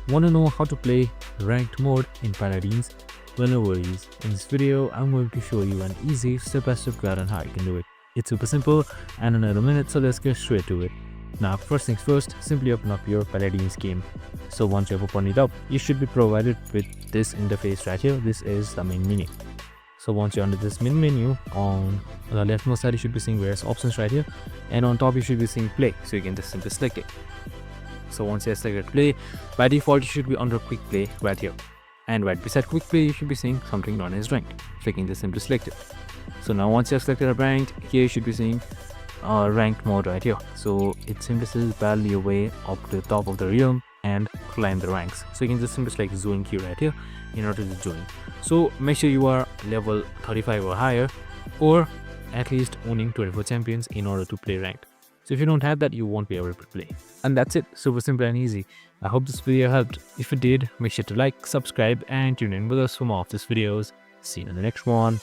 Want to know how to play ranked mode in Paladins? Well, no worries. In this video, I'm going to show you an easy step-by-step guide on how you can do it. It's super simple and in another minute, so let's get straight to it. Now, first things first, simply open up your Paladins game. So once you have opened it up, you should be provided with this interface right here. This is the main menu. So once you're under this main menu, on the leftmost side, you should be seeing various options right here. And on top, you should be seeing play. So you can just simply select it. So once you have selected play, by default, you should be under quick play right here. And right beside quick play, you should be seeing something known as ranked. So you can just simply select it. So now once you have selected a ranked, here you should be seeing ranked mode right here. So it simply says battle your way up to the top of the realm and climb the ranks. So you can just simply select join queue right here in order to join. So make sure you are level 35 or higher, or at least owning 24 champions in order to play ranked. So if you don't have that, you won't be able to play. And that's it. Super simple and easy. I hope this video helped. If it did, make sure to like, subscribe, and tune in with us for more of these videos. See you in the next one.